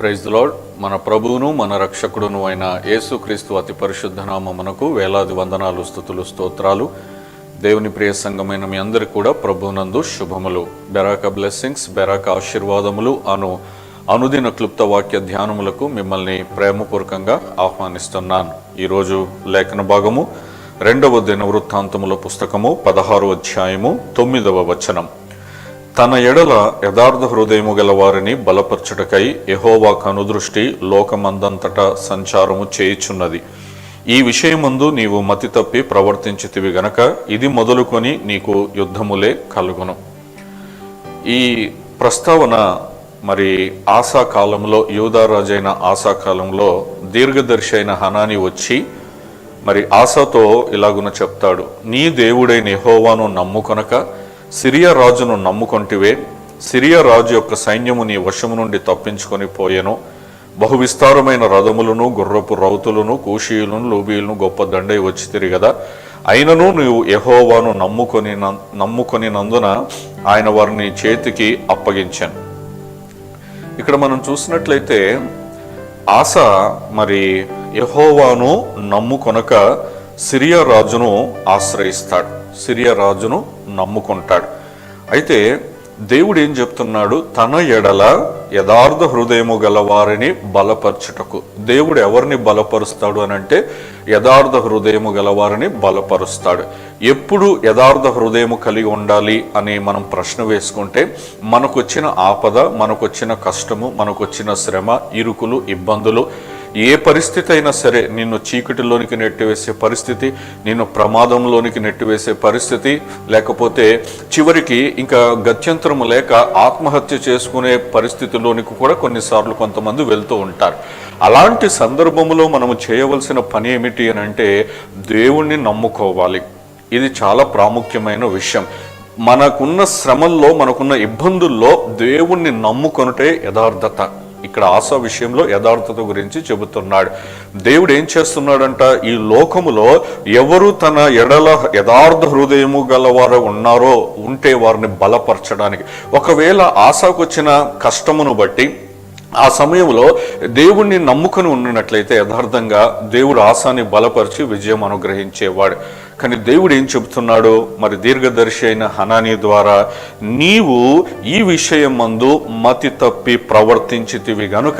Praise the lord. మన ప్రభువును మన రక్షకుడును అయిన యేసుక్రీస్తు అతి పరిశుద్ధ నామమునకు వేలాది వందనాలు, స్తుతులు, స్తోత్రాలు. దేవుని ప్రియ సంఘమైన మీ అందరికీ కూడా ప్రభువునందు శుభములు. బెరాక బ్లెస్సింగ్స్, బెరాక ఆశీర్వాదములు అనుదిన క్లుప్త వాక్య ధ్యానములకు మిమ్మల్ని ప్రేమపూర్వకంగా ఆహ్వానిస్తున్నాను. ఈరోజు లేఖన భాగము 2వ దినవృత్తాంతముల పుస్తకము 16వ అధ్యాయము 9వ వచనం. తన ఎడల యథార్థ హృదయము గల వారిని బలపరచుటకై యెహోవా కనుదృష్టి లోకమందంతటా సంచారము చేయుచున్నది. ఈ విషయమందు నీవు మతి తప్పి ప్రవర్తించితివి గనక ఇది మొదలుకొని నీకు యుద్ధములే కలుగును. ఈ ప్రస్తావన మరి ఆసా కాలంలో, యూదారాజైన ఆసా కాలంలో దీర్ఘదర్శి అయిన హనాని వచ్చి మరి ఆసాతో ఇలాగున చెప్తాడు, నీ దేవుడైన యెహోవాను నమ్ముకొనక సిరియా రాజును నమ్ముకొంటివే. సిరియా రాజు యొక్క సైన్యము నీ వశము నుండి తప్పించుకొని పోయెను. బహు విస్తారమైన రథములను, గుర్రపు రౌతులను, కూషీయులను, లూబీలను గొప్ప దండై వచ్చి తిరిగదా. అయినను నీవు యెహోవాను నమ్ముకొనినందున ఆయన వారిని చేతికి అప్పగించాను. ఇక్కడ మనం చూసినట్లయితే ఆసా మరి యెహోవాను నమ్ముకొనక సిరియా రాజును ఆశ్రయిస్తాడు, సిరియా రాజును నమ్ముకుంటాడు. అయితే దేవుడు ఏం చెప్తున్నాడు? తన ఎడల యథార్థ హృదయము గల వారిని బలపరచుటకు. దేవుడు ఎవరిని బలపరుస్తాడు అని అంటే యథార్థ హృదయము గల వారిని బలపరుస్తాడు. ఎప్పుడు యథార్థ హృదయము కలిగి ఉండాలి అని మనం ప్రశ్న వేసుకుంటే, మనకొచ్చిన ఆపద, మనకొచ్చిన కష్టము, మనకొచ్చిన శ్రమ, ఇరుకులు, ఇబ్బందులు, ఏ పరిస్థితి అయినా సరే, నిన్ను చీకటిలోనికి నెట్టివేసే పరిస్థితి, నిన్ను ప్రమాదంలోనికి నెట్టివేసే పరిస్థితి, లేకపోతే చివరికి ఇంకా గత్యంతరము లేక ఆత్మహత్య చేసుకునే పరిస్థితిలోనికి కూడా కొన్నిసార్లు కొంతమంది వెళ్తూ ఉంటారు. అలాంటి సందర్భంలో మనము చేయవలసిన పని ఏమిటి అని అంటే దేవుణ్ణి నమ్ముకోవాలి. ఇది చాలా ప్రాముఖ్యమైన విషయం. మనకున్న శ్రమల్లో, మనకున్న ఇబ్బందుల్లో దేవుణ్ణి నమ్ముకొనుటే యథార్థత. ఇక్కడ ఆసా విషయంలో యథార్థత గురించి చెబుతున్నాడు. దేవుడు ఏం చేస్తున్నాడంట? ఈ లోకములో ఎవరు తన ఎడల యథార్థ హృదయము గలవారు ఉంటే వారిని బలపరచడానికి. ఒకవేళ ఆసాకు వచ్చిన కష్టమును బట్టి ఆ సమయంలో దేవుణ్ణి నమ్ముకొని ఉన్నట్లయితే యథార్థంగా దేవుడు ఆసాని బలపరిచి విజయం అనుగ్రహించేవాడు. కానీ దేవుడు ఏం చెబుతున్నాడు? మరి దీర్ఘదర్శి అయిన హనానీ ద్వారా నీవు ఈ విషయం మందు మతి తప్పి ప్రవర్తించితివి గనుక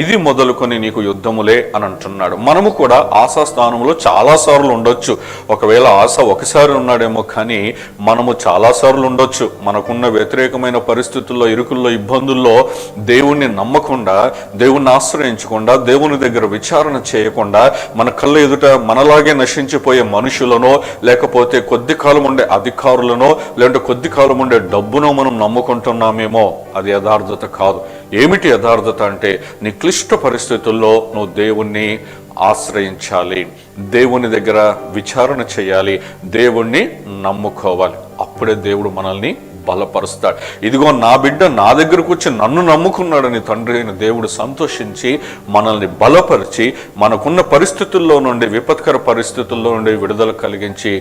ఇది మొదలుకొని నీకు యుద్ధములే అని అంటున్నాడు. మనము కూడా ఆశా స్థానంలో చాలాసార్లు ఉండొచ్చు. ఒకవేళ ఆశ ఒకసారి ఉన్నాడేమో, కానీ మనము చాలాసార్లు ఉండొచ్చు. మనకున్న వ్యతిరేకమైన పరిస్థితుల్లో, ఇరుకుల్లో, ఇబ్బందుల్లో దేవుణ్ణి నమ్మకుండా, దేవుణ్ణి ఆశ్రయించకుండా, దేవుని దగ్గర విచారణ చేయకుండా, మన కళ్ళ ఎదుట మనలాగే నశించిపోయే మనుషులను, లేకపోతే కొద్ది కాలం ఉండే అధికారులను, లేదంటే కొద్ది కాలం ఉండే డబ్బును మనం నమ్ముకుంటున్నామేమో. అది యథార్థత కాదు. ఏమిటి యథార్థత అంటే, నీ క్లిష్ట పరిస్థితుల్లో నువ్వు దేవుణ్ణి ఆశ్రయించాలి, దేవుని దగ్గర విచారణ చేయాలి, దేవుణ్ణి నమ్ముకోవాలి. అప్పుడే దేవుడు మనల్ని బలపరుస్తాడు. ఇదిగో నా బిడ్డ నా దగ్గరకు వచ్చి నన్ను నమ్ముకున్నాడని తండ్రి అయిన దేవుడు సంతోషించి మనల్ని బలపరిచి, మనకున్న పరిస్థితుల్లో నుండి, విపత్కర పరిస్థితుల్లో నుండి విడుదల కలిగించి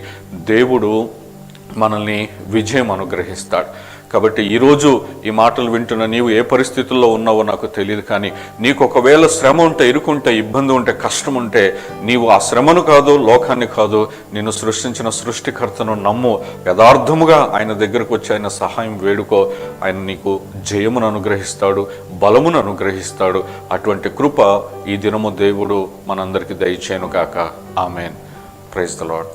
దేవుడు మనల్ని విజయం అనుగ్రహిస్తాడు. కాబట్టి ఈరోజు ఈ మాటలు వింటున్న నీవు ఏ పరిస్థితుల్లో ఉన్నావో నాకు తెలియదు, కానీ నీకు ఒకవేళ శ్రమ ఉంటే, ఇరుకుంటే, ఇబ్బంది ఉంటే, కష్టం ఉంటే, నీవు ఆ శ్రమను కాదు, లోకాన్ని కాదు, నిన్ను సృష్టించిన సృష్టికర్తను నమ్ము. యథార్థముగా ఆయన దగ్గరకు వచ్చి ఆయన సహాయం వేడుకో. ఆయన నీకు జయమును అనుగ్రహిస్తాడు, బలమును అనుగ్రహిస్తాడు. అటువంటి కృప ఈ దినము దేవుడు మనందరికీ దయచేయును గాక. ఆమెన్. Praise the lord.